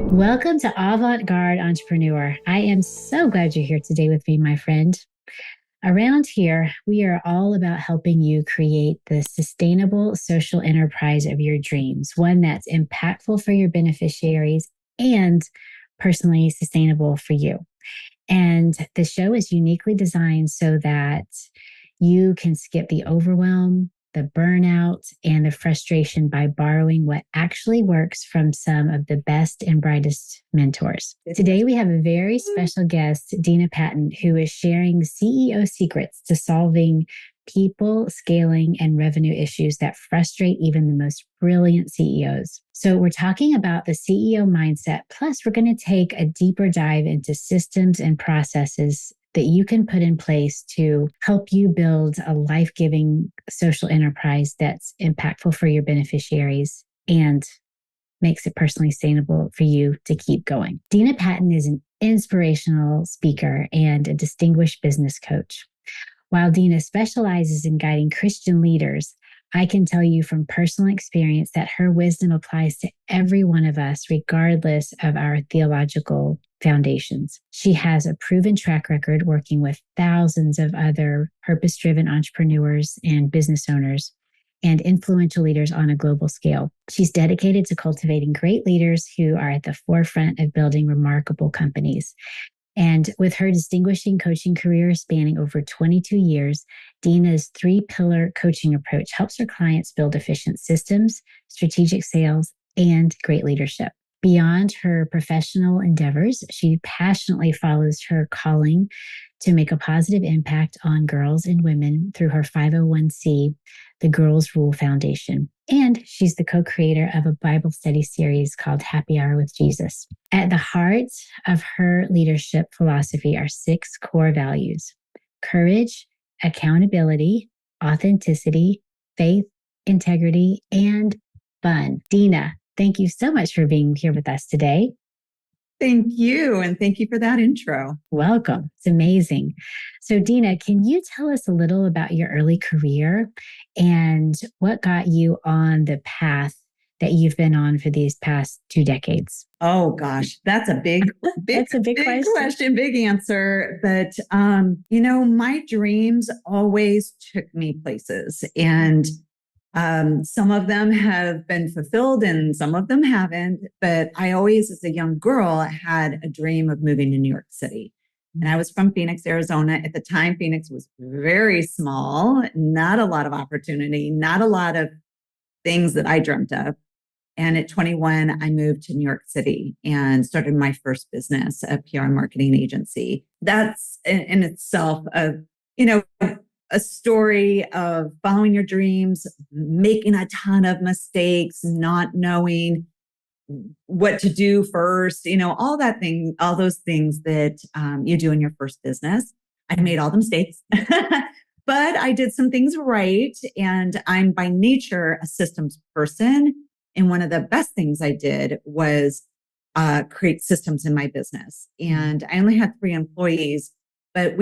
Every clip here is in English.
Welcome to Avant-Garde Entrepreneur. I am so glad you're here today with me, my friend. Around here, we are all about helping you create the sustainable social enterprise of your dreams, one that's impactful for your beneficiaries and personally sustainable for you. And the show is uniquely designed so that you can skip the overwhelm, the burnout, and the frustration by borrowing what actually works from some of the best and brightest mentors. Today, we have a very special guest, Dena Patton, who is sharing CEO secrets to solving people, scaling, and revenue issues that frustrate even the most brilliant CEOs. So we're talking about the CEO mindset. Plus, we're going to take a deeper dive into systems and processes that you can put in place to help you build a life-giving social enterprise that's impactful for your beneficiaries and makes it personally sustainable for you to keep going. Dena Patton is an inspirational speaker and a distinguished business coach. While Dena specializes in guiding Christian leaders, I can tell you from personal experience that her wisdom applies to every one of us, regardless of our theological foundations. She has a proven track record working with thousands of other purpose-driven entrepreneurs and business owners and influential leaders on a global scale. She's dedicated to cultivating great leaders who are at the forefront of building remarkable companies. And with her distinguishing coaching career spanning over 22 years, Dena's three-pillar coaching approach helps her clients build efficient systems, strategic sales, and great leadership. Beyond her professional endeavors, she passionately follows her calling to make a positive impact on girls and women through her 501c, the Girls Rule Foundation. And she's the co-creator of a Bible study series called Happy Hour with Jesus. At the heart of her leadership philosophy are 6 core values: courage, accountability, authenticity, faith, integrity, and fun. Dena, thank you so much for being here with us today. Thank you. And thank you for that intro. Welcome. It's amazing. So, Dena, can you tell us a little about your early career and what got you on the path that you've been on for these past 2 decades? Oh gosh, that's a big question, big answer. But, my dreams always took me places, and some of them have been fulfilled and some of them haven't. But I always, as a young girl, had a dream of moving to New York City. And I was from Phoenix, Arizona. At the time, Phoenix was very small, not a lot of opportunity, not a lot of things that I dreamt of. And at 21, I moved to New York City and started my first business, a PR marketing agency. That's in itself a story of following your dreams, making a ton of mistakes, not knowing what to do first, all those things that you do in your first business. I made all the mistakes, but I did some things right. And I'm by nature a systems person. And one of the best things I did was create systems in my business. And I only had 3 employees, but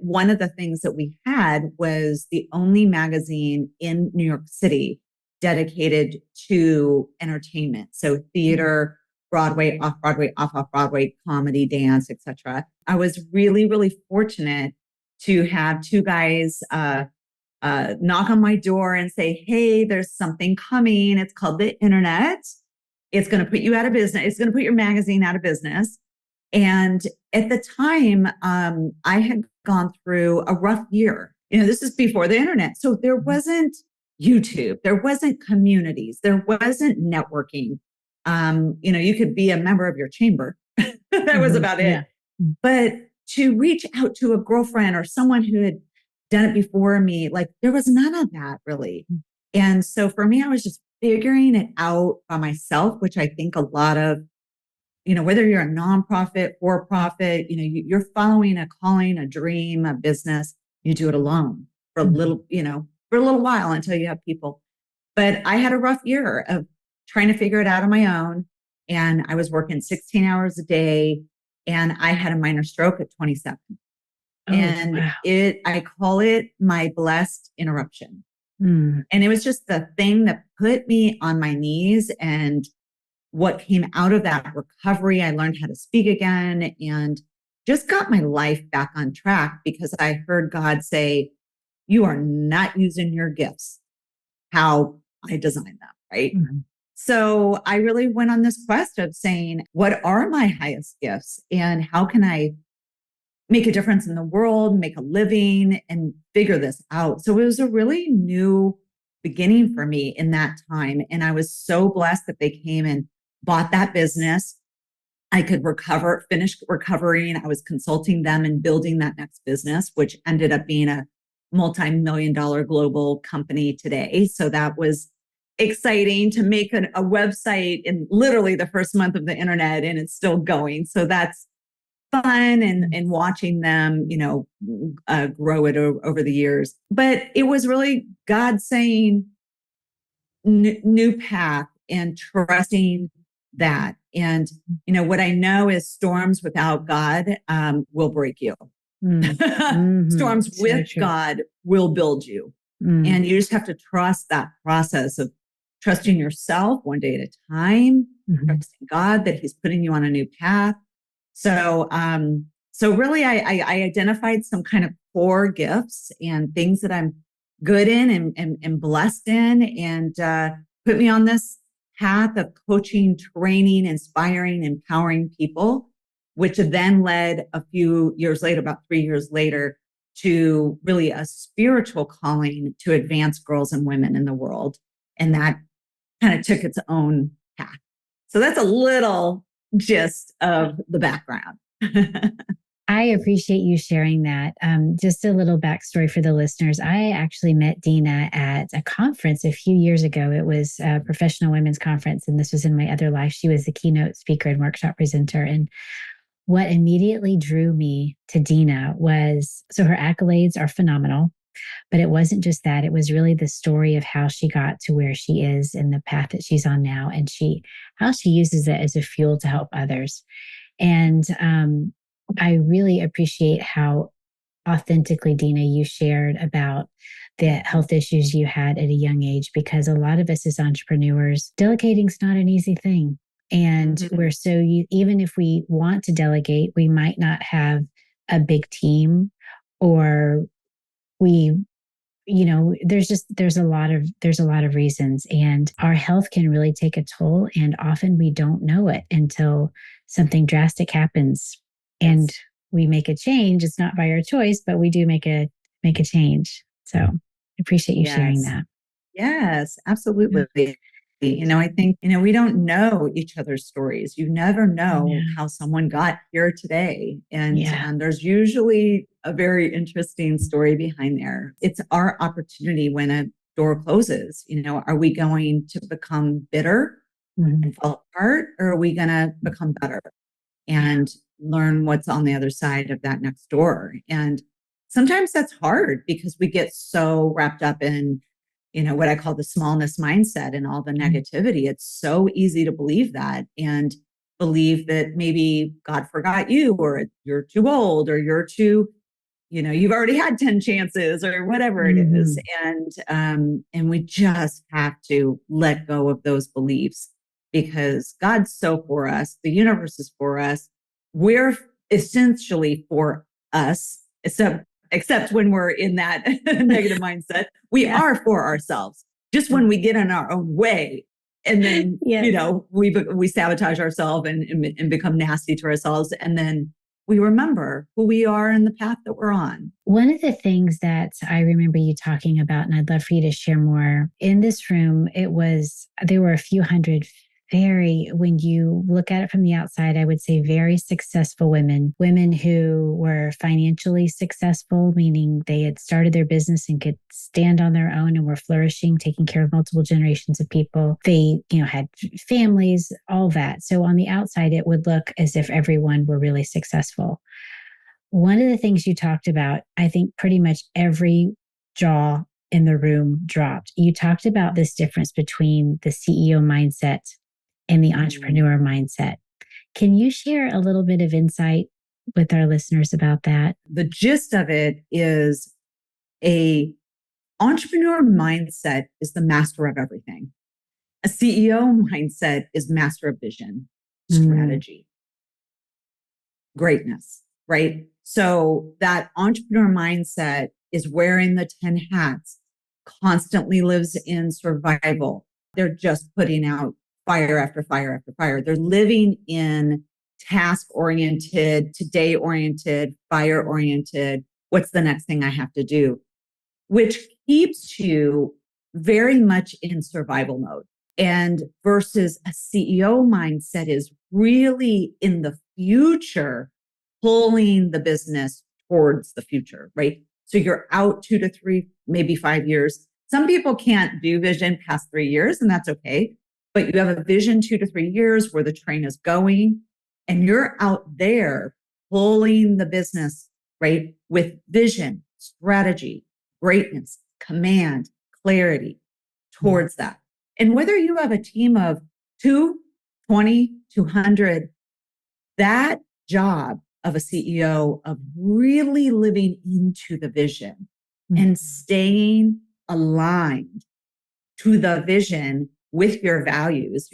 one of the things that we had was the only magazine in New York City dedicated to entertainment. So theater, Broadway, off-Broadway, comedy, dance, etc. I was really, really fortunate to have 2 guys knock on my door and say, hey, there's something coming. It's called the internet. It's going to put you out of business. It's going to put your magazine out of business. And at the time, I had gone through a rough year. This is before the internet. So there wasn't YouTube. There wasn't communities. There wasn't networking. You could be a member of your chamber. That was about it. Yeah. But to reach out to a girlfriend or someone who had done it before me, there was none of that really. And so for me, I was just figuring it out by myself, which I think a lot of, whether you're a nonprofit, for profit, you're following a calling, a dream, a business, you do it alone for a little, for a little while until you have people. But I had a rough year of trying to figure it out on my own. And I was working 16 hours a day, and I had a minor stroke at 27. Wow. I call it my blessed interruption. And it was just the thing that put me on my knees and what came out of that recovery, I learned how to speak again and just got my life back on track because I heard God say, you are not using your gifts how I designed them, right? Mm-hmm. So I really went on this quest of saying, what are my highest gifts and how can I make a difference in the world, make a living, and figure this out? So it was a really new beginning for me in that time. And I was so blessed that they came and bought that business. I could finish recovering. I was consulting them and building that next business, which ended up being a multi-million-dollar global company today. So that was exciting to make a website in literally the first month of the internet, and it's still going. So that's fun and watching them, grow it over the years. But it was really God saying new path and trusting that. And, what I know is storms without God will break you. Mm-hmm. Storms with God will build you. Mm. And you just have to trust that process of trusting yourself one day at a time, trusting God that He's putting you on a new path. So really I identified some kind of core gifts and things that I'm good in and blessed in, and put me on this path of coaching, training, inspiring, empowering people, which then led a few years later, about 3 years later, to really a spiritual calling to advance girls and women in the world. And that kind of took its own path. So that's a little gist of the background. I appreciate you sharing that. Just a little backstory for the listeners. I actually met Dena at a conference a few years ago. It was a professional women's conference, and this was in my other life. She was the keynote speaker and workshop presenter. And what immediately drew me to Dena was, so her accolades are phenomenal, but it wasn't just that. It was really the story of how she got to where she is and the path that she's on now, and how she uses it as a fuel to help others. And I really appreciate how authentically, Dena, you shared about the health issues you had at a young age, because a lot of us as entrepreneurs, delegating's not an easy thing. And we're even if we want to delegate, we might not have a big team, or there's a lot of reasons, and our health can really take a toll. And often we don't know it until something drastic happens and we make a change. It's not by our choice, but we do make a change. So I appreciate you sharing that. Yes, absolutely. Yeah. I think, we don't know each other's stories. You never know how someone got here today. And there's usually a very interesting story behind there. It's our opportunity when a door closes. Are we going to become bitter and fall apart, or are we going to become better and learn what's on the other side of that next door? And sometimes that's hard because we get so wrapped up in what I call the smallness mindset and all the negativity. It's so easy to believe that and believe that maybe God forgot you, or you're too old, or you're too, you've already had 10 chances, or whatever it is. And we just have to let go of those beliefs, because God's so for us. The universe is for us. We're essentially for us, except when we're in that negative mindset. We are for ourselves. Just when we get in our own way, and then we sabotage ourselves and become nasty to ourselves, and then we remember who we are and the path that we're on. One of the things that I remember you talking about, and I'd love for you to share more in this room, there were a few hundred when you look at it from the outside, I would say very successful women who were financially successful, meaning they had started their business and could stand on their own and were flourishing, taking care of multiple generations of people. They, had families, all that. So on the outside, it would look as if everyone were really successful. One of the things you talked about, I think pretty much every jaw in the room dropped. You talked about this difference between the CEO mindset and the entrepreneur mindset. Can you share a little bit of insight with our listeners about that? The gist of it is a entrepreneur mindset is the master of everything. A CEO mindset is master of vision, strategy, greatness, right? So that entrepreneur mindset is wearing the 10 hats, constantly lives in survival. They're just putting out fire after fire after fire. They're living in task oriented, today oriented, fire oriented. What's the next thing I have to do? Which keeps you very much in survival mode. And versus a CEO mindset is really in the future, pulling the business towards the future, right? So you're out 2 to 3, maybe 5 years. Some people can't do vision past 3 years, and that's okay. But you have a vision 2 to 3 years where the train is going, and you're out there pulling the business, right? With vision, strategy, greatness, command, clarity towards that. And whether you have a team of 2, 20, 200, that job of a CEO of really living into the vision and staying aligned to the vision with your values,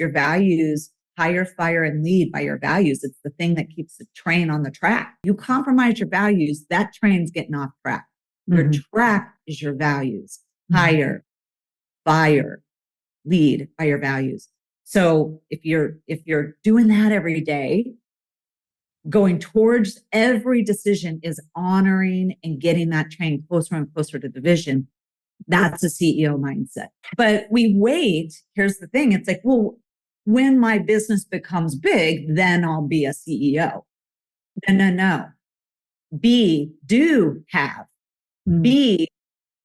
hire, fire, and lead by your values. It's the thing that keeps the train on the track. You compromise your values, that train's getting off track. Your track is your values. Hire, fire, lead by your values. So if you're doing that every day, going towards every decision is honoring and getting that train closer and closer to the vision. That's a CEO mindset. But we wait. Here's the thing. It's like, well, when my business becomes big, then I'll be a CEO. No. Be $1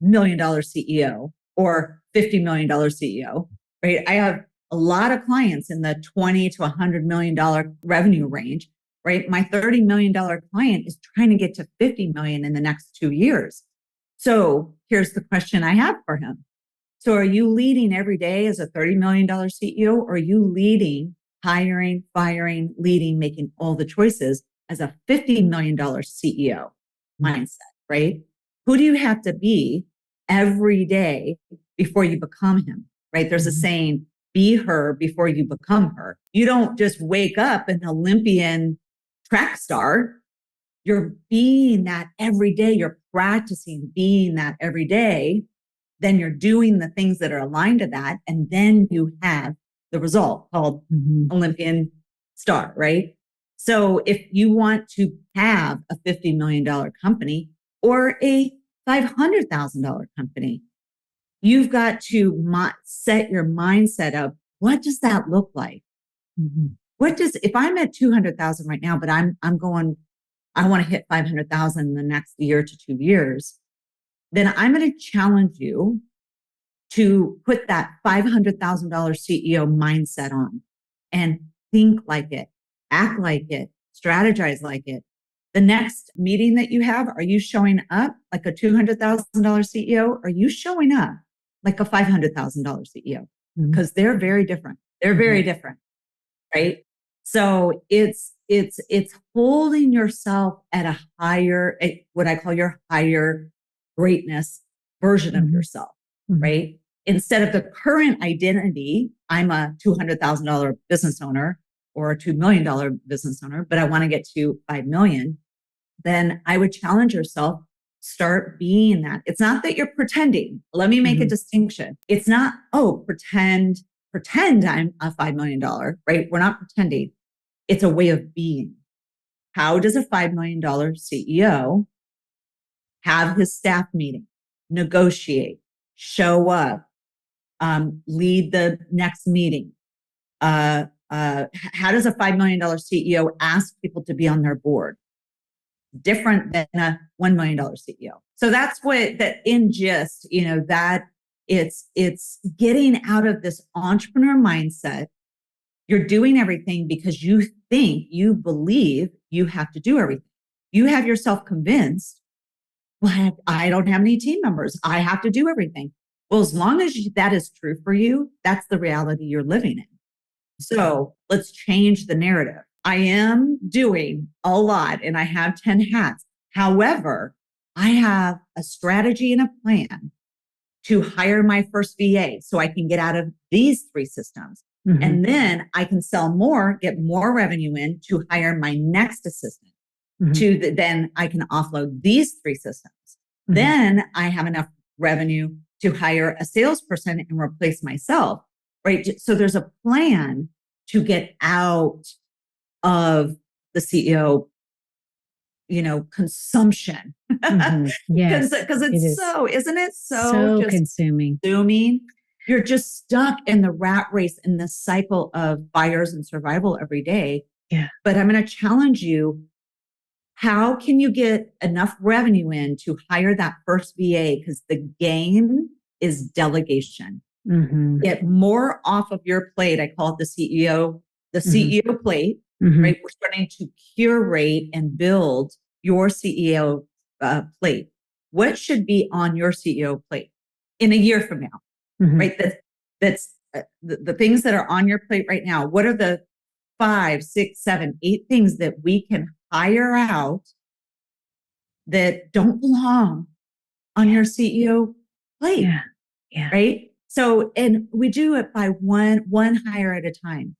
million CEO or $50 million CEO, right? I have a lot of clients in the $20 to $100 million revenue range, right? My $30 million client is trying to get to $50 million in the next 2 years. So here's the question I have for him. So are you leading every day as a $30 million CEO, or are you leading, hiring, firing, leading, making all the choices as a $50 million CEO mindset, right? Who do you have to be every day before you become him, right? There's a saying, be her before you become her. You don't just wake up an Olympian track star. You're being that every day. You're practicing being that every day. Then you're doing the things that are aligned to that. And then you have the result called Olympian star, right? So if you want to have a $50 million company or a $500,000 company, you've got to set your mindset up. What does that look like? If I'm at 200,000 right now, but I want to hit 500,000 in the next year to 2 years, then I'm going to challenge you to put that $500,000 CEO mindset on and think like it, act like it, strategize like it. The next meeting that you have, are you showing up like a $200,000 CEO? Are you showing up like a $500,000 CEO? Because they're very different. They're very different, right? So it's holding yourself at a higher, what I call your higher greatness version of yourself, right? Instead of the current identity, I'm a $200,000 business owner or a $2 million business owner, but I want to get to 5 million, then I would challenge yourself, start being that. It's not that you're pretending. Let me make a distinction. It's not, pretend I'm a $5 million, right? We're not pretending. It's a way of being. How does a $5 million CEO have his staff meeting, negotiate, show up, lead the next meeting? How does a $5 million CEO ask people to be on their board? Different than a $1 million CEO. So that's that in gist, that it's getting out of this entrepreneur mindset. You're doing everything because you believe you have to do everything. You have yourself convinced, well, I don't have any team members. I have to do everything. Well, as long as that is true for you, that's the reality you're living in. So let's change the narrative. I am doing a lot and I have 10 hats. However, I have a strategy and a plan to hire my first VA so I can get out of these 3 systems. Mm-hmm. And then I can sell more, get more revenue in to hire my next assistant. Mm-hmm. Then I can offload these 3 systems. Mm-hmm. Then I have enough revenue to hire a salesperson and replace myself, right? So there's a plan to get out of the CEO, consumption. Mm-hmm. Yes, because isn't it so just consuming? You're just stuck in the rat race in this cycle of buyers and survival every day. Yeah. But I'm going to challenge you. How can you get enough revenue in to hire that first VA? Because the game is delegation. Mm-hmm. Get more off of your plate. I call it the CEO plate, mm-hmm. right? We're starting to curate and build your CEO plate. What should be on your CEO plate in a year from now, mm-hmm. right? That's the things that are on your plate right now. What are the 5, 6, 7, 8 things that we can hire out that don't belong on your CEO plate? Yeah. Right. So, and we do it by one hire at a time.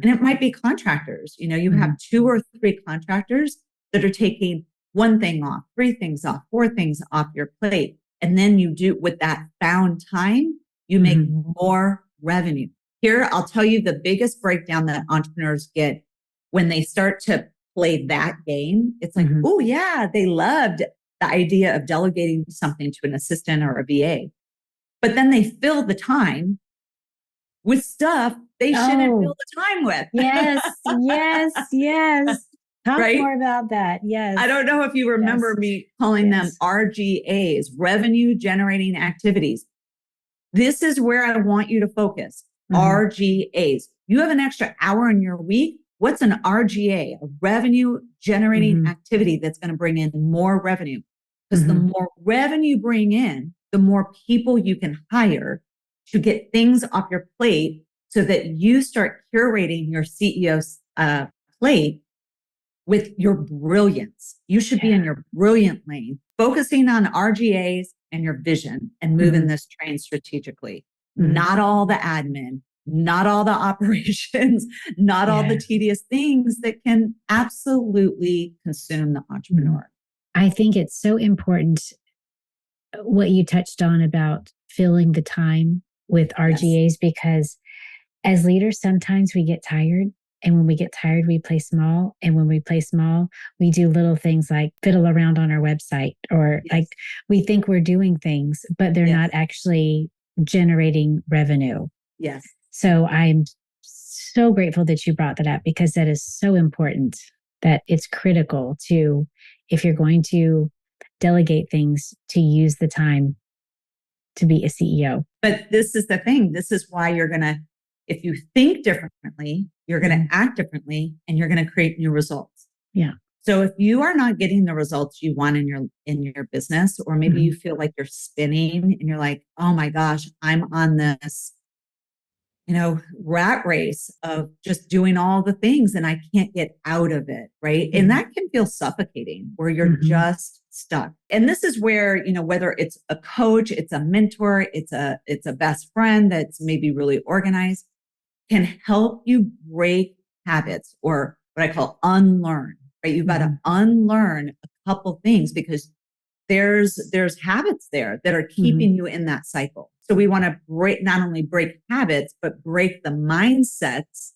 And it might be contractors. You mm-hmm. have 2 or 3 contractors that are taking 1 thing off, 3 things off, 4 things off your plate. And then you do with that found time, you make mm-hmm. more revenue. Here, I'll tell you the biggest breakdown that entrepreneurs get when they start to play that game. It's like, mm-hmm. oh yeah, they loved the idea of delegating something to an assistant or a VA. But then they fill the time with stuff they shouldn't fill the time with. Yes. Talk right? more about that. Yes. I don't know if you remember me calling them RGAs, revenue generating activities. This is where I want you to focus. Mm-hmm. RGAs. You have an extra hour in your week. What's an RGA? A revenue generating mm-hmm. activity that's going to bring in more revenue. Because mm-hmm. the more revenue you bring in, the more people you can hire to get things off your plate so that you start curating your CEO's plate with your brilliance. You should be in your brilliant lane, focusing on RGAs and your vision and moving mm-hmm. this train strategically. Mm-hmm. Not all the admin, not all the operations, not all the tedious things that can absolutely consume the entrepreneur. I think it's so important what you touched on about filling the time with RGAs, because as leaders, sometimes we get tired. And when we get tired, we play small. And when we play small, we do little things like fiddle around on our website, or like we think we're doing things, but they're not actually generating revenue. Yes. So I'm so grateful that you brought that up, because that is so important, that it's critical to, if you're going to delegate things, to use the time to be a CEO. But this is the thing. This is why if you think differently, you're going to act differently, and you're going to create new results. Yeah. So if you are not getting the results you want in your business, or maybe mm-hmm. you feel like you're spinning and you're like, oh my gosh, I'm on this, rat race of just doing all the things and I can't get out of it. Right. Mm-hmm. And that can feel suffocating, where you're mm-hmm. just stuck. And this is where, whether it's a coach, it's a mentor, it's a best friend that's maybe really organized, can help you break habits, or what I call unlearn, right? You've got to unlearn a couple things, because there's habits there that are keeping mm-hmm. you in that cycle. So we want to not only break habits, but break the mindsets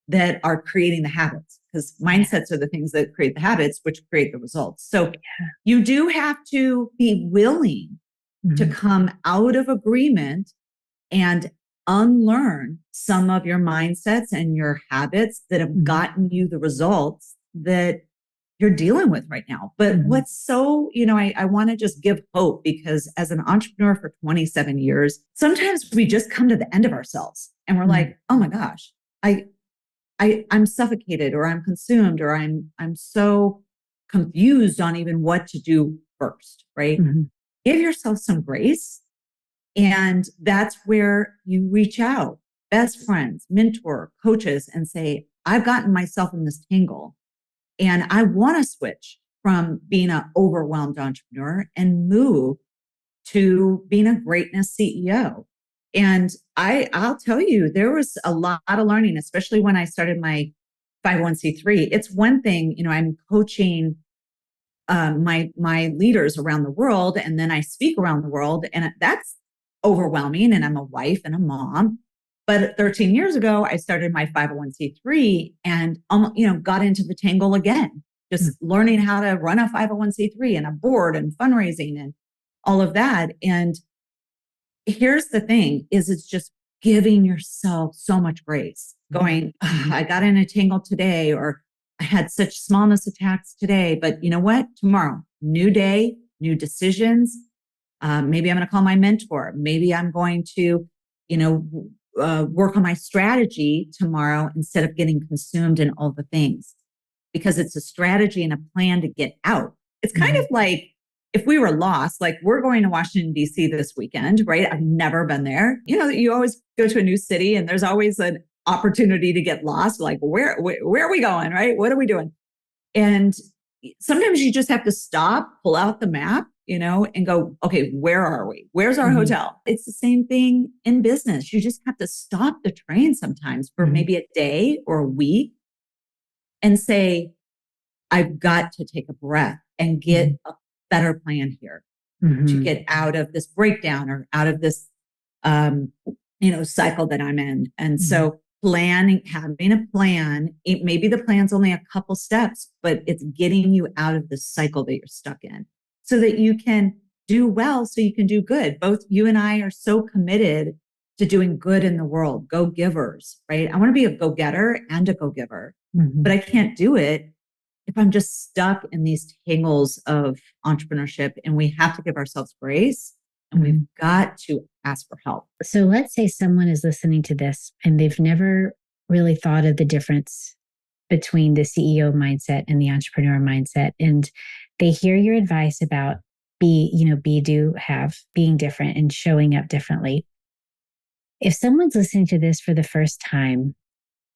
that are creating the habits, because mindsets are the things that create the habits, which create the results. So you do have to be willing mm-hmm. to come out of agreement and unlearn some of your mindsets and your habits that have mm-hmm. gotten you the results that you're dealing with right now. But mm-hmm. what's so, I want to just give hope, because as an entrepreneur for 27 years, sometimes we just come to the end of ourselves and we're mm-hmm. like, oh my gosh, I'm suffocated, or I'm consumed, or I'm so confused on even what to do first, right? Mm-hmm. Give yourself some grace. And that's where you reach out, best friends, mentor, coaches, and say, I've gotten myself in this tangle, and I want to switch from being an overwhelmed entrepreneur and move to being a greatness CEO. And I'll tell you, there was a lot of learning, especially when I started my 501c3. It's one thing, I'm coaching my leaders around the world, and then I speak around the world, and that's overwhelming. And I'm a wife and a mom. But 13 years ago, I started my 501c3 and got into the tangle again, just learning how to run a 501c3 and a board and fundraising and all of that. And here's the thing is it's just giving yourself so much grace, going, I got in a tangle today, or I had such smallness attacks today, but you know what? Tomorrow, new day, new decisions. Maybe I'm going to call my mentor. Maybe I'm going to, work on my strategy tomorrow instead of getting consumed in all the things, because it's a strategy and a plan to get out. It's kind of like if we were lost, like we're going to Washington, D.C. this weekend, right? I've never been there. You always go to a new city and there's always an opportunity to get lost. Like, where are we going, right? What are we doing? And sometimes you just have to stop, pull out the map, and go, okay, where are we? Where's our hotel? It's the same thing in business. You just have to stop the train sometimes for maybe a day or a week and say, I've got to take a breath and get a better plan here to get out of this breakdown or out of this, cycle that I'm in. And so having a plan, maybe the plan's only a couple steps, but it's getting you out of the cycle that you're stuck in so that you can do well, so you can do good. Both you and I are so committed to doing good in the world, go-givers, right? I want to be a go-getter and a go-giver, but I can't do it if I'm just stuck in these tangles of entrepreneurship. And we have to give ourselves grace, and we've got to ask for help. So let's say someone is listening to this and they've never really thought of the difference between the CEO mindset and the entrepreneur mindset. And they hear your advice about being different and showing up differently. If someone's listening to this for the first time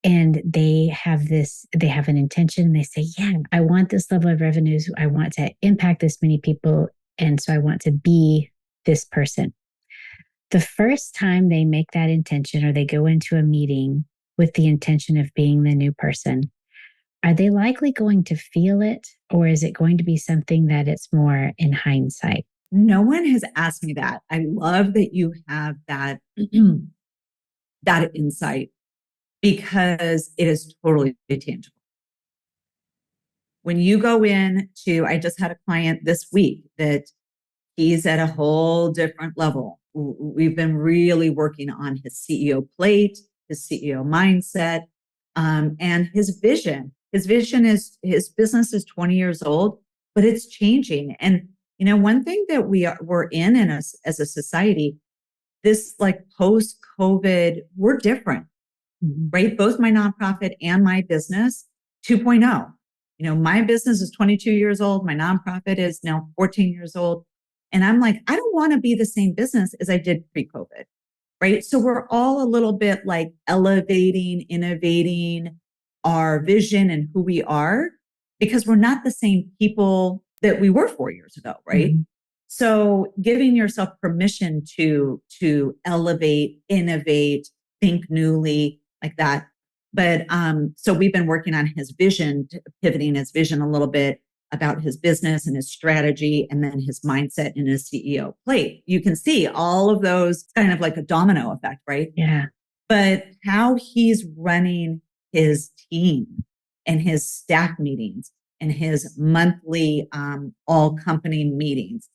and they have an intention, they say, yeah, I want this level of revenues. I want to impact this many people. And so I want to be this person. The first time they make that intention, or they go into a meeting with the intention of being the new person, are they likely going to feel it, or is it going to be something that it's more in hindsight? No one has asked me that. I love that you have that, that insight, because it is totally tangible. When you go I just had a client this week that he's at a whole different level. We've been really working on his CEO plate, his CEO mindset, and his vision. His vision is his business is 20 years old, but it's changing. And one thing that we're in as a society, this like post-COVID, we're different, right? Both my nonprofit and my business 2.0. My business is 22 years old. My nonprofit is now 14 years old. And I'm like, I don't want to be the same business as I did pre-COVID, right? So we're all a little bit like elevating, innovating our vision and who we are, because we're not the same people that we were 4 years ago, right? So giving yourself permission to elevate, innovate, think newly, like that. But so we've been working on his vision, pivoting his vision a little bit about his business and his strategy, and then his mindset and his CEO plate. You can see all of those kind of like a domino effect, right? Yeah. But how he's running his team and his staff meetings and his monthly all company meetings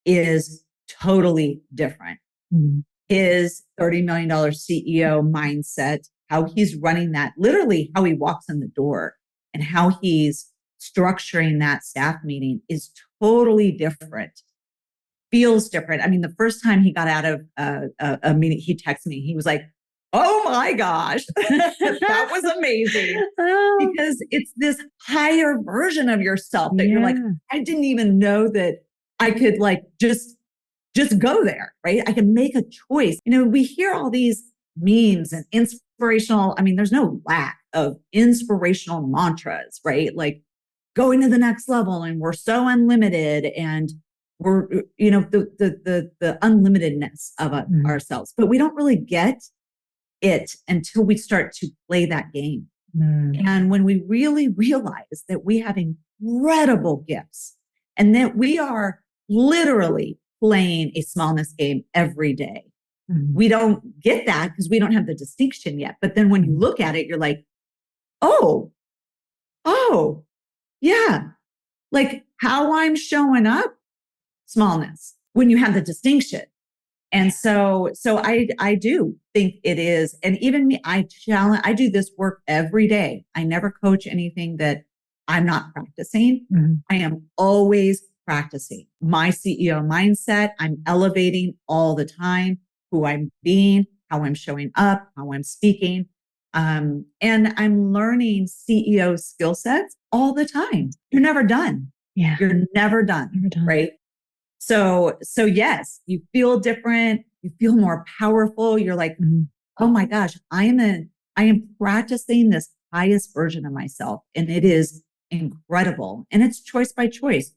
is totally different. His $30 million CEO mindset, how he's running that, literally how he walks in the door and how he's structuring that staff meeting is totally different, feels different. I mean, the first time he got out of a meeting, he texted me. He was like, oh my gosh, that was amazing. Because it's this higher version of yourself that you're like, I didn't even know that I could like just go there, right? I can make a choice. We hear all these memes and inspirational. I mean, there's no lack of inspirational mantras, right? Like going to the next level and we're so unlimited. And we're, the unlimitedness of ourselves, but we don't really get it until we start to play that game. And when we really realize that we have incredible gifts and that we are literally playing a smallness game every day, we don't get that because we don't have the distinction yet. But then when you look at it, you're like, oh, yeah, like how I'm showing up, smallness, when you have the distinction. And so I do think it is. And even me, I do this work every day. I never coach anything that I'm not practicing. I am always practicing my CEO mindset. I'm elevating all the time who I'm being, how I'm showing up, how I'm speaking. And I'm learning CEO skill sets all the time. You're never done. Yeah. You're never done. Right. So yes, you feel different. You feel more powerful. You're like, oh my gosh, I am practicing this highest version of myself. And it is incredible. And it's choice by choice.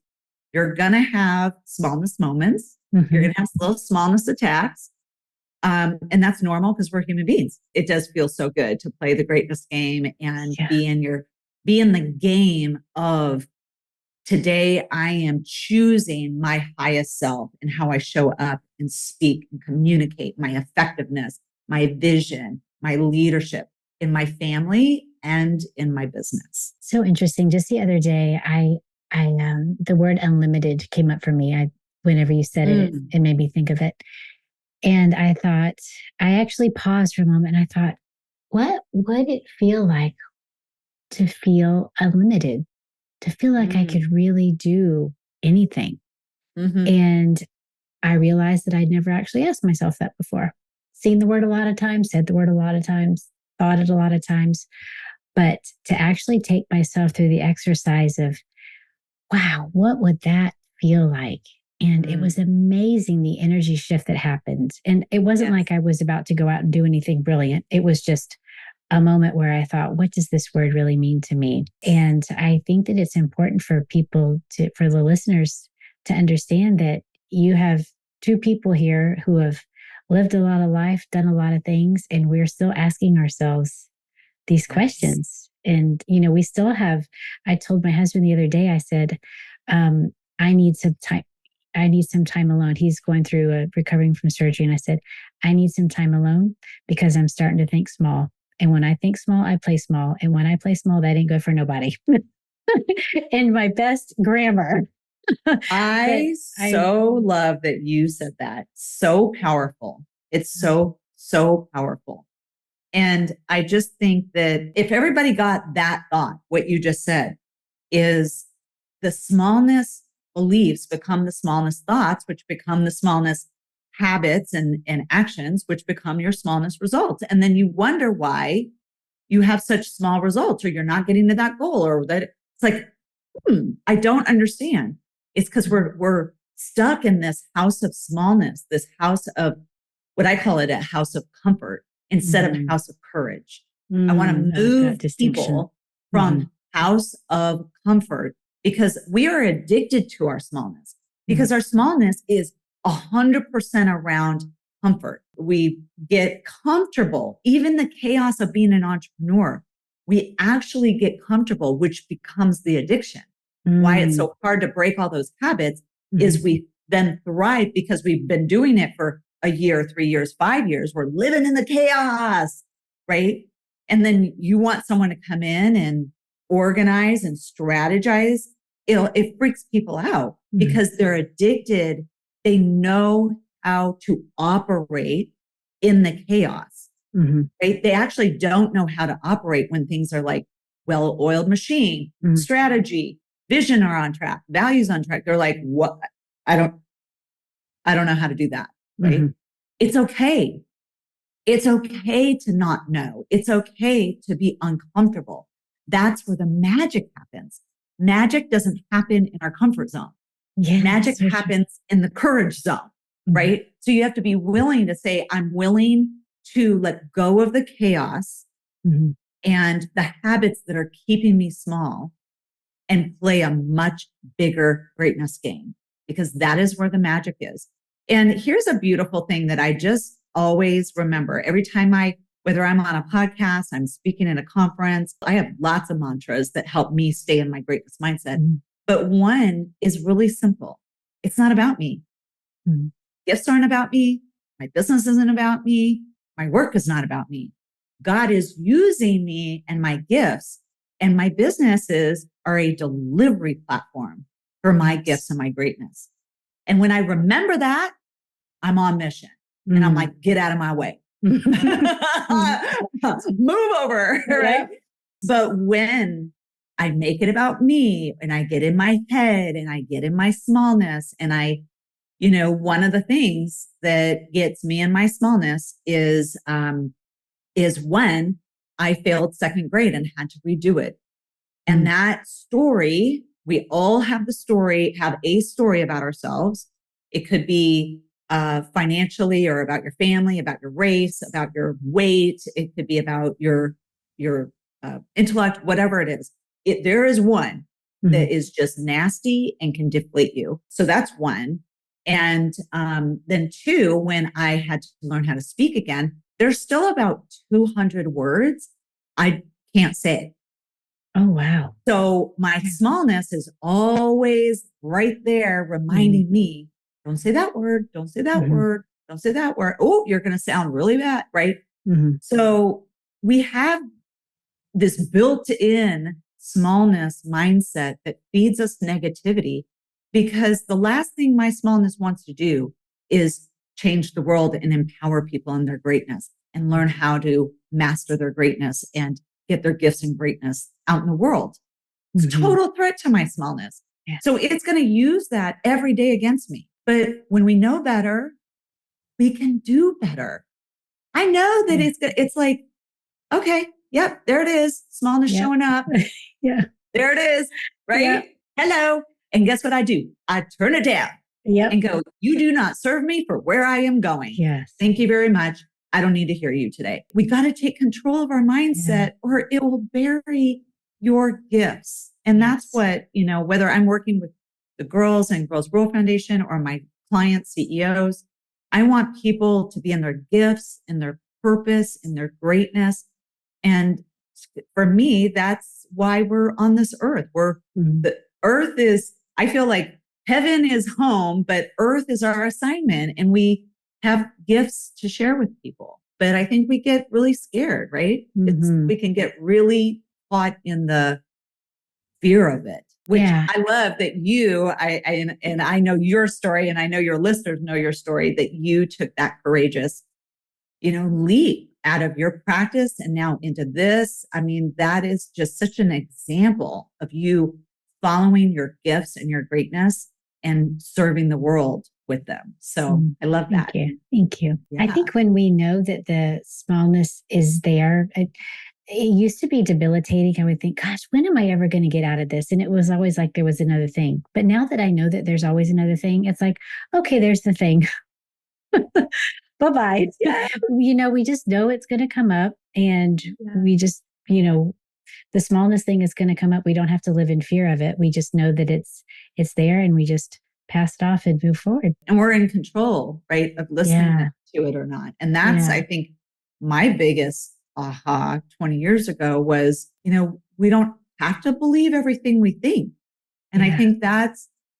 You're going to have smallness moments. You're going to have little smallness attacks. And that's normal because we're human beings. It does feel so good to play the greatness game and be in the game of, today, I am choosing my highest self and how I show up and speak and communicate, my effectiveness, my vision, my leadership in my family and in my business. So interesting. Just the other day, I the word unlimited came up for me. Whenever you said it, it made me think of it. And I thought, I actually paused for a moment and I thought, what would it feel like to feel unlimited? To feel like I could really do anything. And I realized that I'd never actually asked myself that before. Seen the word a lot of times, said the word a lot of times, thought it a lot of times. But to actually take myself through the exercise of, wow, what would that feel like? And it was amazing, the energy shift that happened. And it wasn't like I was about to go out and do anything brilliant. It was just a moment where I thought, what does this word really mean to me? And I think that it's important for for the listeners to understand that you have two people here who have lived a lot of life, done a lot of things, and we're still asking ourselves these questions. And, we still have, I told my husband the other day, I said, I need some time. I need some time alone. He's going through recovering from surgery. And I said, I need some time alone because I'm starting to think small. And when I think small, I play small. And when I play small, that ain't good for nobody. In my best grammar. I love that you said that. So powerful. It's so powerful. And I just think that if everybody got that thought, what you just said is the smallness beliefs become the smallness thoughts, which become the smallness habits and actions, which become your smallness results. And then you wonder why you have such small results, or you're not getting to that goal, or that it's like, I don't understand. It's because we're stuck in this house of smallness, this house of what I call it a house of comfort instead of a house of courage. I want to move people from house of comfort because we are addicted to our smallness, because our smallness is 100% around comfort. We get comfortable, even the chaos of being an entrepreneur. We actually get comfortable, which becomes the addiction. Why it's so hard to break all those habits is we then thrive because we've been doing it for a year, 3 years, 5 years. We're living in the chaos, right? And then you want someone to come in and organize and strategize. It freaks people out because they're addicted. They know how to operate in the chaos, right? They actually don't know how to operate when things are like well-oiled machine, strategy, vision are on track, values on track. They're like, what? I don't know how to do that, right? It's okay. It's okay to not know. It's okay to be uncomfortable. That's where the magic happens. Magic doesn't happen in our comfort zone. Magic happens in the courage zone, right? So you have to be willing to say, I'm willing to let go of the chaos and the habits that are keeping me small and play a much bigger greatness game, because that is where the magic is. And here's a beautiful thing that I just always remember every time whether I'm on a podcast, I'm speaking at a conference, I have lots of mantras that help me stay in my greatness mindset. Mm-hmm. But one is really simple. It's not about me. Mm-hmm. Gifts aren't about me. My business isn't about me. My work is not about me. God is using me and my gifts, and my businesses are a delivery platform for my gifts and my greatness. And when I remember that, I'm on mission. Mm-hmm. And I'm like, get out of my way. Move over, right? But when I make it about me and I get in my head and I get in my smallness and one of the things that gets me in my smallness is when I failed second grade and had to redo it. And that story, we all have a story about ourselves. It could be financially or about your family, about your race, about your weight. It could be about your intellect, whatever it is. There is one that is just nasty and can deflate you. So that's one. And then two, when I had to learn how to speak again, there's still about 200 words I can't say. Oh, wow. So my smallness is always right there reminding me, don't say that word. Don't say that word. Don't say that word. Oh, you're going to sound really bad, right? Mm-hmm. So we have this built-in smallness mindset that feeds us negativity, because the last thing my smallness wants to do is change the world and empower people in their greatness and learn how to master their greatness and get their gifts and greatness out in the world. It's a total threat to my smallness. Yeah. So it's going to use that every day against me. But when we know better, we can do better. I know that it's like, okay, yep, there it is. Smallness showing up. Yeah. There it is. Right? Yep. Hello. And guess what I do? I turn it down and go, you do not serve me for where I am going. Yes. Thank you very much. I don't need to hear you today. We got to take control of our mindset or it will bury your gifts. And that's what, whether I'm working with the girls and Girls Grow Foundation or my clients, CEOs, I want people to be in their gifts, in their purpose, in their greatness. And for me, that's why we're on this earth. The earth is, I feel like heaven is home, but earth is our assignment, and we have gifts to share with people. But I think we get really scared, right? We can get really caught in the fear of it, which I love that and I know your story, and I know your listeners know your story, that you took that courageous, leap out of your practice and now into this. I mean, that is just such an example of you following your gifts and your greatness and serving the world with them. So I love that. Thank you. Yeah. I think when we know that the smallness is there, it used to be debilitating. I would think, gosh, when am I ever going to get out of this? And it was always like there was another thing. But now that I know that there's always another thing, it's like, okay, there's the thing. Bye-bye. Yeah. We just know it's going to come up, and we just, the smallness thing is going to come up. We don't have to live in fear of it. We just know that it's there, and we just pass it off and move forward. And we're in control, right, of listening to it or not. And that's, I think, my biggest aha 20 years ago was, we don't have to believe everything we think. And I think that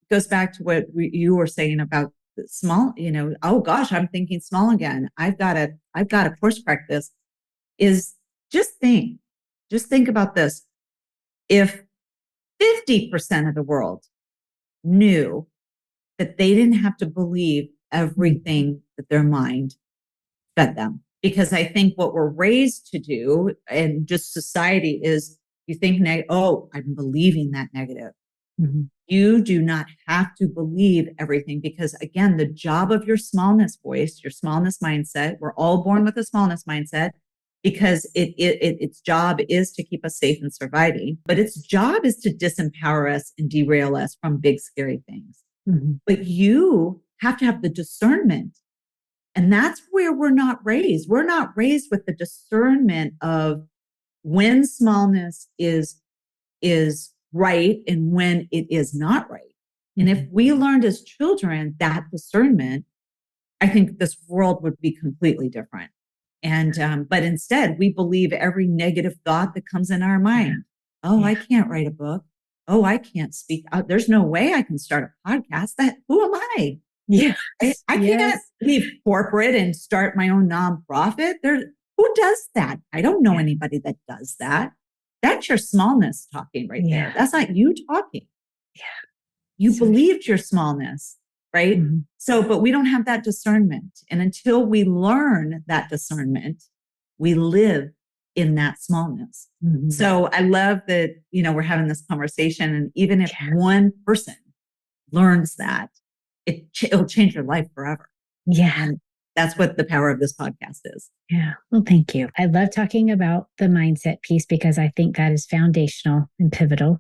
goes back to what you were saying about the small, oh gosh, I'm thinking small again. I've got to course correct this. Is just think about this. If 50% of the world knew that they didn't have to believe everything that their mind fed them. Because I think what we're raised to do, and just society, is you think, I'm believing that negative. Mm-hmm. You do not have to believe everything, because again, the job of your smallness voice, your smallness mindset, we're all born with a smallness mindset, because its job is to keep us safe and surviving, but its job is to disempower us and derail us from big, scary things. Mm-hmm. But you have to have the discernment. And that's where we're not raised. We're not raised with the discernment of when smallness is right and when it is not right. And if we learned as children that discernment, I think this world would be completely different. And, but instead we believe every negative thought that comes in our mind. Oh, I can't write a book. Oh, I can't speak. There's no way I can start a podcast. Who am I? Yeah. I can't leave corporate and start my own nonprofit. Who does that? I don't know anybody that does that. That's your smallness talking right there. That's not you talking. Yeah. You believed your smallness, right? Mm-hmm. So, but we don't have that discernment. And until we learn that discernment, we live in that smallness. Mm-hmm. So I love that, we're having this conversation. And even if one person learns that, it'll change your life forever. Yeah. And that's what the power of this podcast is. Yeah. Well, thank you. I love talking about the mindset piece because I think that is foundational and pivotal.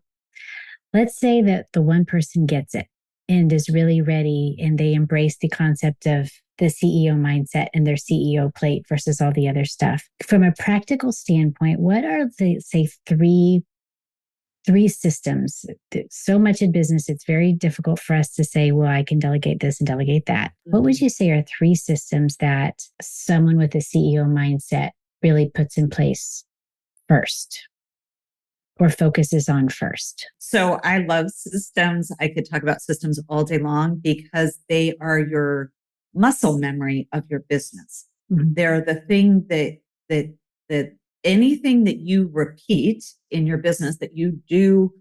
Let's say that the one person gets it and is really ready and they embrace the concept of the CEO mindset and their CEO plate versus all the other stuff. From a practical standpoint, what are the, say, three systems? So much in business, it's very difficult for us to say, well, I can delegate this and delegate that. Mm-hmm. What would you say are three systems that someone with a CEO mindset really puts in place first or focuses on first? So I love systems. I could talk about systems all day long because they are your muscle memory of your business. Mm-hmm. They're the thing that anything that you repeat in your business that you do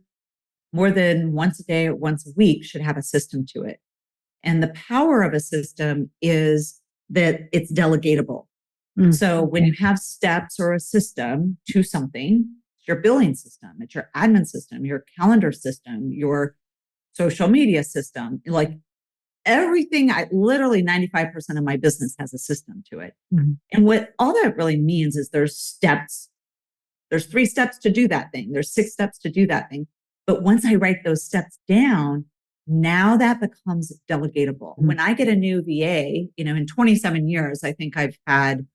more than once a day or once a week should have a system to it. And the power of a system is that it's delegatable. Mm-hmm. So when you have steps or a system to something, it's your billing system, it's your admin system, your calendar system, your social media system, like everything, literally 95% of my business has a system to it. Mm-hmm. And what all that really means is there's steps. There's 3 steps to do that thing. There's 6 steps to do that thing. But once I write those steps down, now that becomes delegatable. Mm-hmm. When I get a new VA, in 27 years, I think I've had,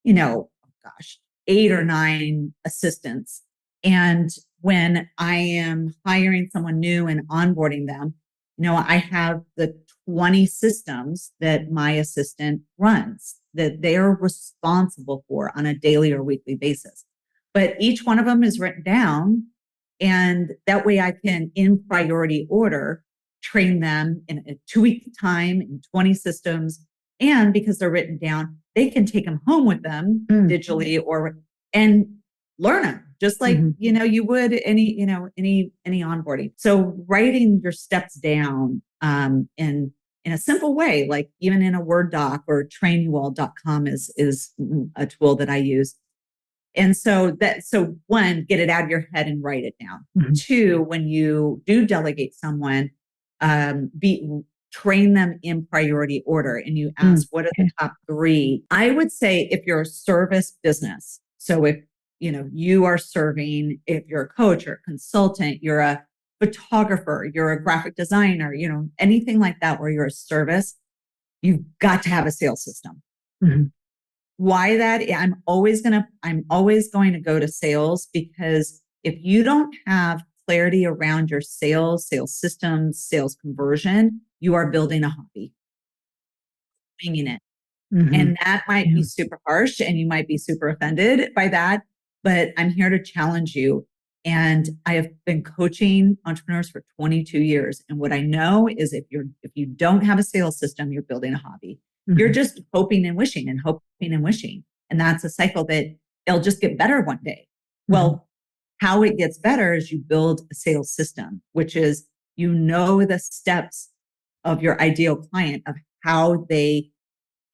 8 or 9 assistants. And when I am hiring someone new and onboarding them, I have the 20 systems that my assistant runs that they're responsible for on a daily or weekly basis. But each one of them is written down. And that way I can, in priority order, train them in a 2-week time in 20 systems. And because they're written down, they can take them home with them digitally and learn them just like, you would any onboarding. So writing your steps down in a simple way, like even in a Word doc or trainuall.com is a tool that I use. And so one, get it out of your head and write it down. Mm-hmm. 2, when you do delegate someone, train them in priority order. And you ask, what are the top 3? I would say if you're a service business, so if, you are serving, if you're a coach or a consultant, you're a photographer, you're a graphic designer, anything like that, where you're a service, you've got to have a sales system. Mm-hmm. Why that? I'm always going to go to sales, because if you don't have clarity around your sales systems, sales conversion, you are building a hobby, winging it. Mm-hmm. And that might be super harsh and you might be super offended by that, but I'm here to challenge you. And I have been coaching entrepreneurs for 22 years. And what I know is if you don't have a sales system, you're building a hobby. Mm-hmm. You're just hoping and wishing and hoping and wishing. And that's a cycle that it'll just get better one day. Mm-hmm. Well, how it gets better is you build a sales system, which is, the steps of your ideal client of how they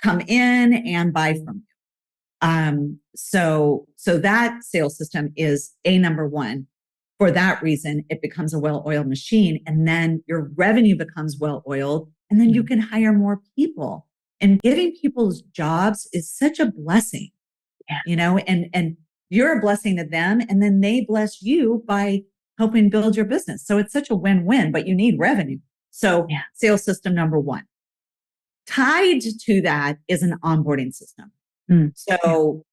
come in and buy from you. So that sales system is number 1. For that reason, it becomes a well-oiled machine, and then your revenue becomes well-oiled, and then you can hire more people. And giving people's jobs is such a blessing, and you're a blessing to them, and then they bless you by helping build your business. So it's such a win-win, but you need revenue. So sales system number 1. Tied to that is an onboarding system. So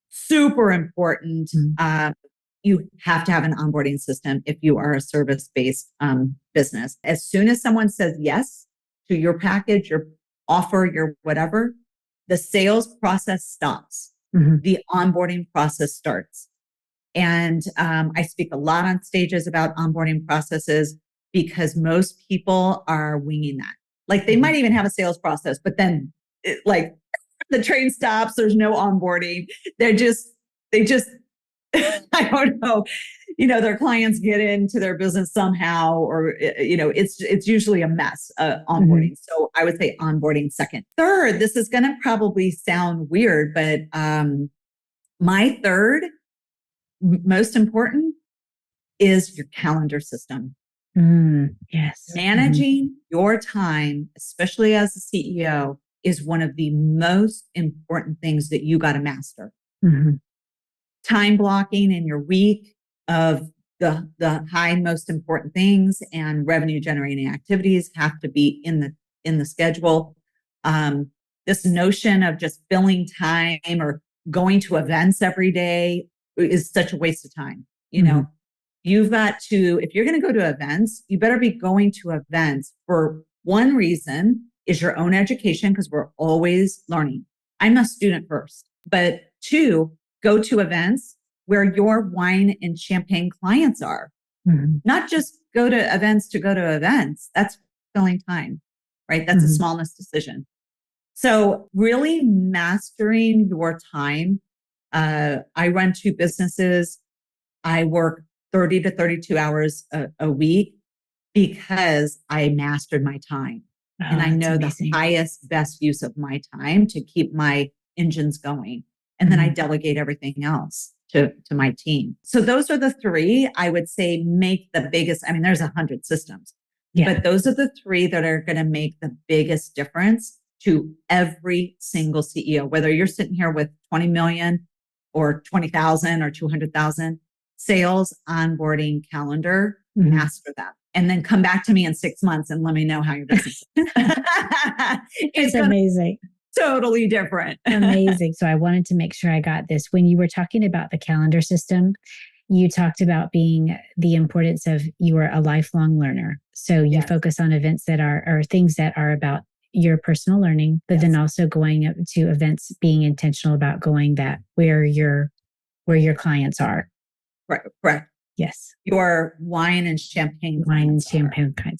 super important. you have to have an onboarding system if you are a service-based business. As soon as someone says yes to your package, your offer, your whatever, the sales process stops. The onboarding process starts. And I speak a lot on stages about onboarding processes because most people are winging that. Like they might even have a sales process, but then like the train stops, there's no onboarding. They just, I don't know, their clients get into their business somehow, or, it's usually a mess, onboarding. So I would say onboarding second. Third, this is going to probably sound weird, but my third most important is your calendar system. Yes. Managing your time, especially as a CEO, is one of the most important things that you got to master. Time blocking in your week of the high most important things and revenue generating activities have to be in the schedule. This notion of just filling time or going to events every day is such a waste of time. You've got to, if you're going to go to events, you better be going to events for one reason is your own education, because we're always learning. I'm a student first, but two, go to events where your wine and champagne clients are. Not just go to events to go to events. That's filling time, right? That's a smallness decision. So really mastering your time. I run 2 businesses. I work 30 to 32 hours a week because I mastered my time. And I know the highest, best use of my time to keep my engines going. And then I delegate everything else to my team. So those are the 3 I would say make the biggest. I mean, there's 100 systems, but those are the 3 that are going to make the biggest difference to every single CEO, whether you're sitting here with 20 million or 20,000 or 200,000. Sales, onboarding, calendar, master that. And then come back to me in 6 months and let me know how your business is. It's amazing. Totally different. Amazing. So I wanted to make sure I got this. When you were talking about the calendar system, you talked about being the importance of you are a lifelong learner. So you focus on events that are, or things that are about your personal learning, but then also going up to events, being intentional about going that where your clients are. Correct. Yes. Your wine and champagne clients.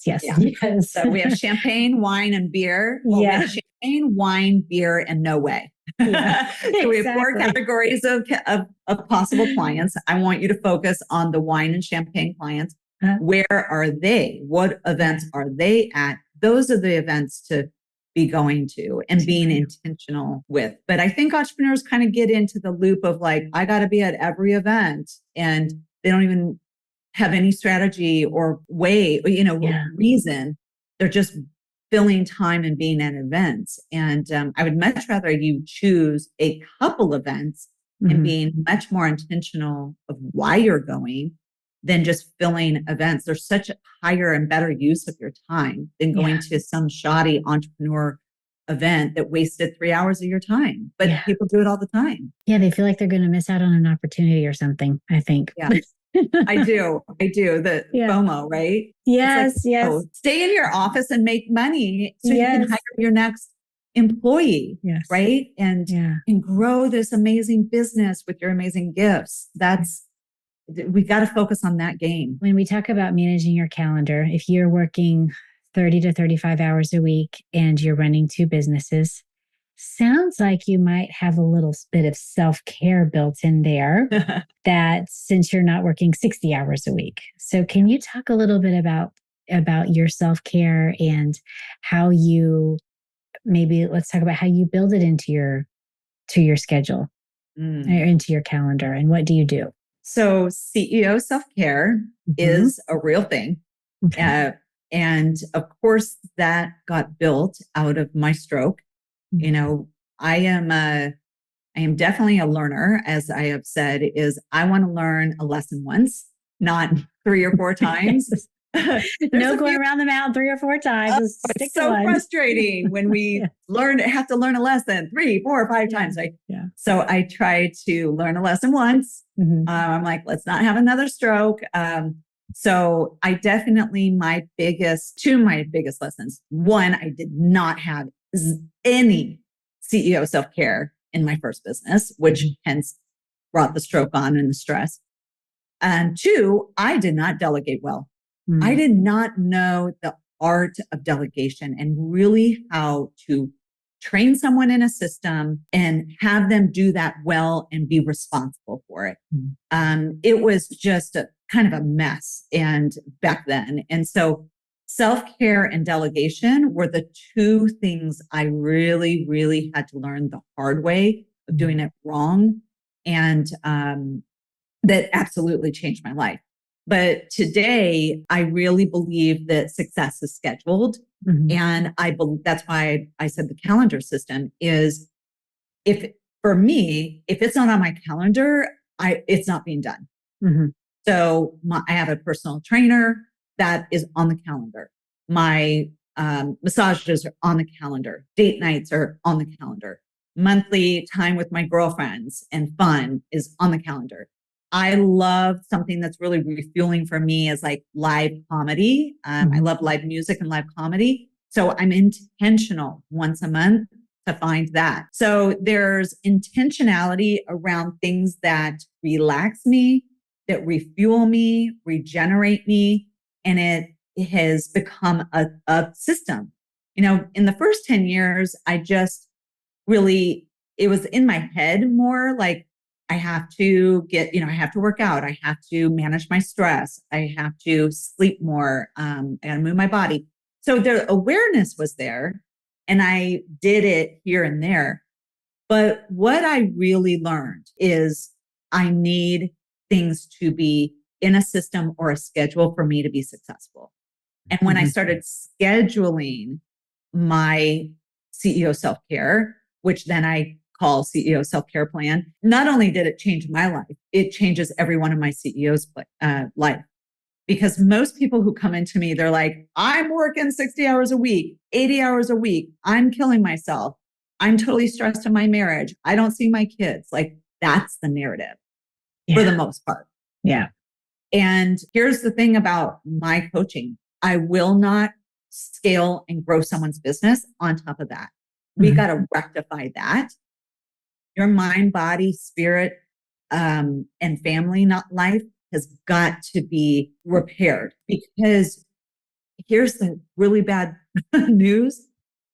Yes. Yeah. Yes. So we have champagne, wine, and beer. Well, we have champagne, wine, beer, and no way. Yeah. So we have 4 categories of possible clients. I want you to focus on the wine and champagne clients. Where are they? What events are they at? Those are the events to be going to and being intentional with. But I think entrepreneurs kind of get into the loop of like, I got to be at every event, and they don't even have any strategy or way, reason. They're just filling time and being at events. And I would much rather you choose a couple events and being much more intentional of why you're going than just filling events. There's such a higher and better use of your time than going to some shoddy entrepreneur event that wasted 3 hours of your time. But people do it all the time. Yeah, they feel like they're going to miss out on an opportunity or something, I think. Yeah. I do. The FOMO, right? Yes, yes. Oh, stay in your office and make money so you can hire your next employee, right? And grow this amazing business with your amazing gifts. We got to focus on that game. When we talk about managing your calendar, if you're working 30 to 35 hours a week and you're running 2 businesses, sounds like you might have a little bit of self-care built in there that since you're not working 60 hours a week. So can you talk a little bit about your self-care and how you, maybe let's talk about how you build it into your schedule or into your calendar, and what do you do? So CEO self-care is a real thing. And of course that got built out of my stroke. I am definitely a learner, as I have said, is I want to learn a lesson once, not 3 or 4 times. No going around the mountain 3 or 4 times. It's so frustrating when we have to learn a lesson 3, 4, or 5 times. Right? Yeah. So I try to learn a lesson once. I'm like, let's not have another stroke. So I definitely, two of my biggest lessons. One, I did not have any CEO self-care in my first business, which hence brought the stroke on and the stress. And 2, I did not delegate well. I did not know the art of delegation and really how to train someone in a system and have them do that well and be responsible for it. It was just a kind of a mess back then. And so self-care and delegation were the 2 things I really, really had to learn the hard way of doing it wrong. And that absolutely changed my life. But today, I really believe that success is scheduled. And that's why I said the calendar system is, for me, if it's not on my calendar, it's not being done. So I have a personal trainer that is on the calendar. My massages are on the calendar. Date nights are on the calendar. Monthly time with my girlfriends and fun is on the calendar. I love something that's really refueling for me is like live comedy. I love live music and live comedy. So I'm intentional once a month to find that. So there's intentionality around things that relax me, that refuel me, regenerate me. And it has become a system. In the first 10 years, I just really, it was in my head more like, I have to I have to work out. I have to manage my stress. I have to sleep more. I got to move my body. So the awareness was there and I did it here and there. But what I really learned is I need things to be in a system or a schedule for me to be successful. And when I started scheduling my CEO self-care, which then I call CEO self-care plan, not only did it change my life, it changes every one of my CEOs' life. Because most people who come into me, they're like, I'm working 60 hours a week, 80 hours a week. I'm killing myself. I'm totally stressed in my marriage. I don't see my kids. Like that's the narrative for the most part. Yeah. And here's the thing about my coaching. I will not scale and grow someone's business on top of that. We got to rectify that. Your mind, body, spirit, and family, not life, has got to be repaired. Because here's the really bad news.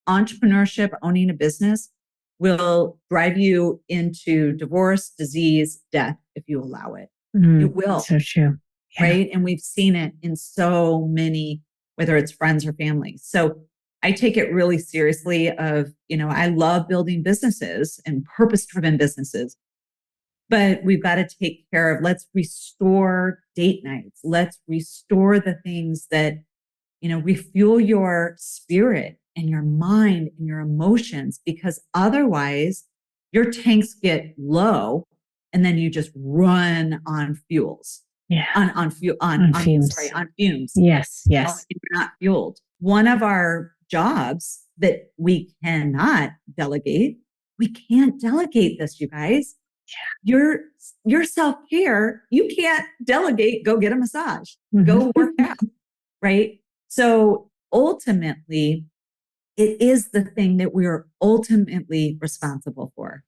Entrepreneurship, owning a business, will drive you into divorce, disease, death if you allow it. It will. So true. Yeah. Right? And we've seen it in so many, whether it's friends or family. So I take it really seriously I love building businesses and purpose-driven businesses, but we've got to take care of, let's restore date nights. Let's restore the things that, refuel your spirit and your mind and your emotions, because otherwise your tanks get low and then you just run on fuels. Yeah. On fumes. On fumes. Yes. You're not fueled. One of our jobs that we cannot delegate, we can't delegate this, you guys. Yeah. Your self-care, you can't delegate, go get a massage, go work out, right? So ultimately, it is the thing that we are ultimately responsible for.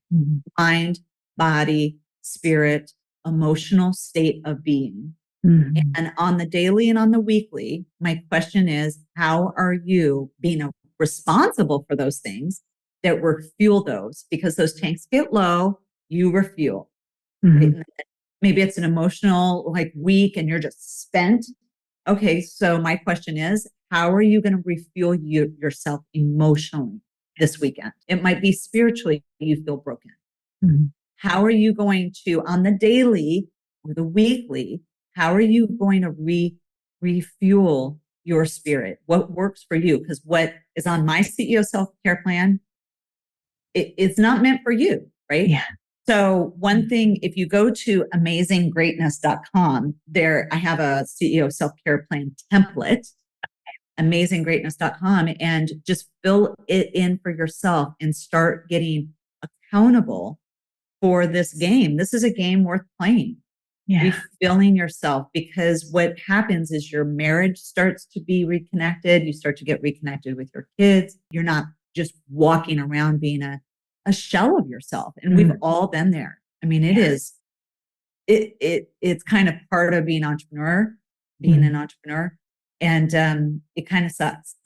Mind, body, spirit, emotional state of being. And on the daily and on the weekly, my question is, how are you being responsible for those things that refuel those? Because those tanks get low, you refuel. Right? Maybe it's an emotional week and you're just spent. Okay, so my question is, how are you going to refuel yourself emotionally this weekend? It might be spiritually, you feel broken. How are you going to, on the daily or the weekly, how are you going to refuel your spirit? What works for you? Because what is on my CEO self-care plan, it's not meant for you, right? Yeah. So one thing, if you go to amazinggreatness.com, there I have a CEO self-care plan template, amazinggreatness.com, and just fill it in for yourself and start getting accountable for this game. This is a game worth playing. Refilling yourself, because what happens is your marriage starts to be reconnected. You start to get reconnected with your kids. You're not just walking around being a shell of yourself. And we've all been there. I mean, it's kind of part of being an entrepreneur. And it kind of sucks.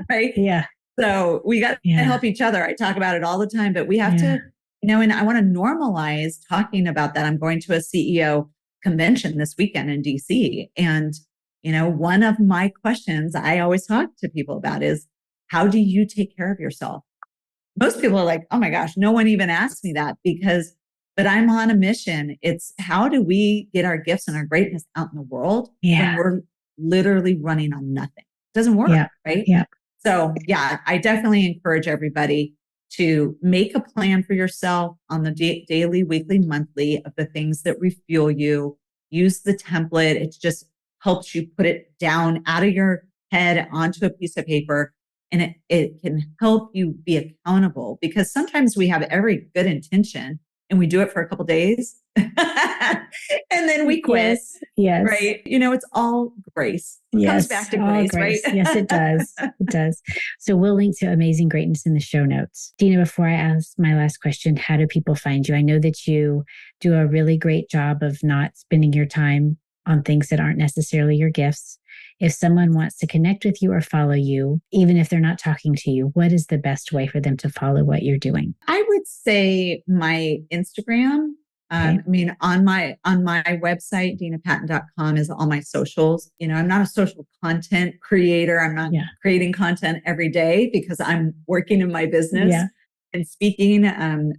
Right? Yeah. So we got to help each other. I talk about it all the time, but we have to, and I want to normalize talking about that. I'm going to a CEO convention this weekend in DC. And, one of my questions I always talk to people about is, how do you take care of yourself? Most people are like, oh my gosh, no one even asked me that, but I'm on a mission. It's how do we get our gifts and our greatness out in the world when we're literally running on nothing? It doesn't work, right? Yeah. So I definitely encourage everybody to make a plan for yourself on the daily, weekly, monthly of the things that refuel you. Use the template. It just helps you put it down out of your head onto a piece of paper. And it can help you be accountable, because sometimes we have every good intention and we do it for a couple of days and then we quit. Yes. Right. It's all grace. It comes back to grace, right? Yes, it does. It does. So we'll link to Amazing Greatness in the show notes. Dena, before I ask my last question, how do people find you? I know that you do a really great job of not spending your time on things that aren't necessarily your gifts. If someone wants to connect with you or follow you, even if they're not talking to you, what is the best way for them to follow what you're doing? I would say my Instagram. On my website, denapatton.com, is all my socials. I'm not a social content creator. I'm not creating content every day because I'm working in my business and speaking.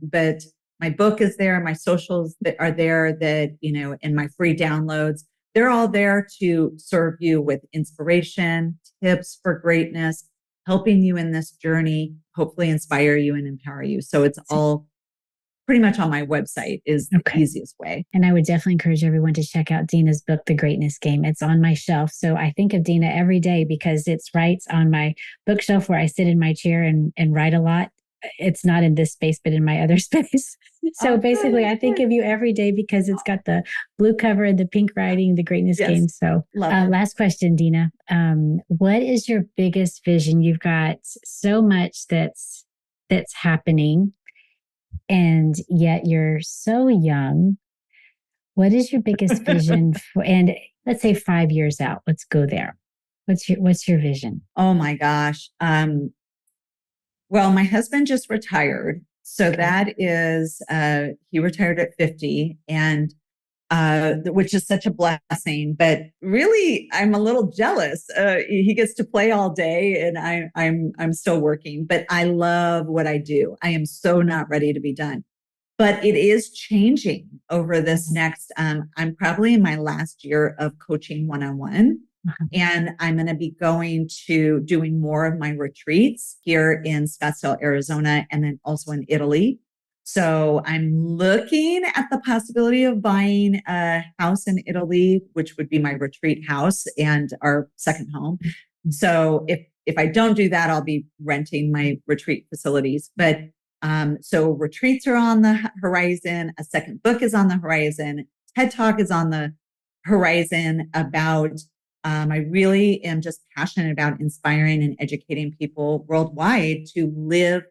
But my book is there. My socials that are there, and my free downloads, they're all there to serve you with inspiration, tips for greatness, helping you in this journey, hopefully inspire you and empower you. So it's all pretty much on my website is the easiest way. And I would definitely encourage everyone to check out Dena's book, The Greatness Game. It's on my shelf. So I think of Dena every day because it's right on my bookshelf where I sit in my chair and write a lot. It's not in this space, but in my other space. So basically, I think of you every day because it's got the blue cover and the pink writing, The Greatness Game. So last question, Dena. What is your biggest vision? You've got so much that's happening, and yet you're so young. What is your biggest vision for, and let's say 5 years out, let's go there. What's your vision? Oh my gosh. Well, my husband just retired. So that is, he retired at 50, and which is such a blessing, but really I'm a little jealous. He gets to play all day and I'm still working, but I love what I do. I am so not ready to be done, but it is changing over this next, I'm probably in my last year of coaching one-on-one. And I'm going to be going to doing more of my retreats here in Scottsdale, Arizona, and then also in Italy. So I'm looking at the possibility of buying a house in Italy, which would be my retreat house and our second home. So if I don't do that, I'll be renting my retreat facilities. But so retreats are on the horizon. A second book is on the horizon. TED Talk is on the horizon about I really am just passionate about inspiring and educating people worldwide to live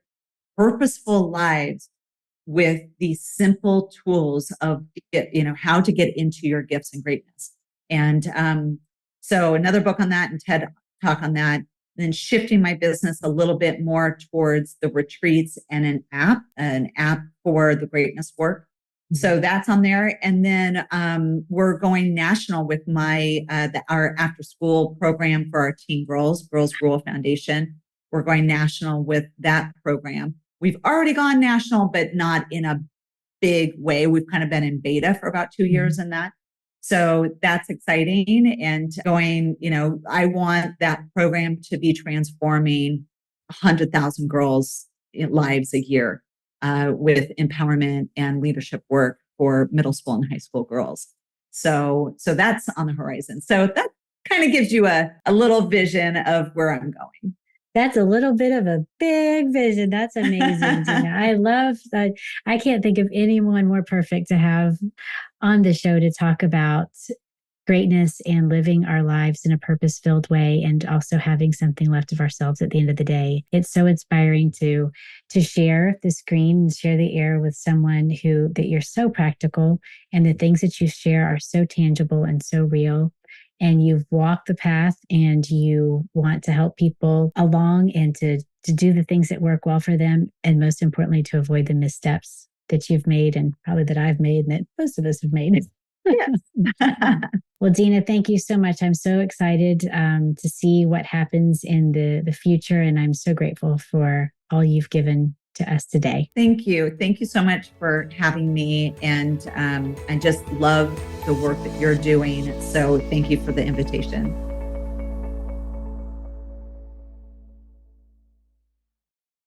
purposeful lives with these simple tools of, how to get into your gifts and greatness. And so another book on that and TED Talk on that, then shifting my business a little bit more towards the retreats and an app for the greatness work. So that's on there. And then we're going national with our after school program for our teen Girls Rule Foundation. We're going national with that program. We've already gone national, but not in a big way. We've kind of been in beta for about 2 years in that. So that's exciting. And going, I want that program to be transforming 100,000 girls' lives a year. with empowerment and leadership work for middle school and high school girls. So that's on the horizon. So that kind of gives you a little vision of where I'm going. That's a little bit of a big vision. That's amazing, Dena. I love that. I can't think of anyone more perfect to have on the show to talk about greatness and living our lives in a purpose-filled way, and also having something left of ourselves at the end of the day. It's so inspiring to share the screen and share the air with someone that you're so practical, and the things that you share are so tangible and so real. And you've walked the path, and you want to help people along, and to do the things that work well for them. And most importantly, to avoid the missteps that you've made, and probably that I've made, and that most of us have made. Yes. Well, Dena, thank you so much. I'm so excited to see what happens in the future. And I'm so grateful for all you've given to us today. Thank you. Thank you so much for having me. And I just love the work that you're doing. So thank you for the invitation.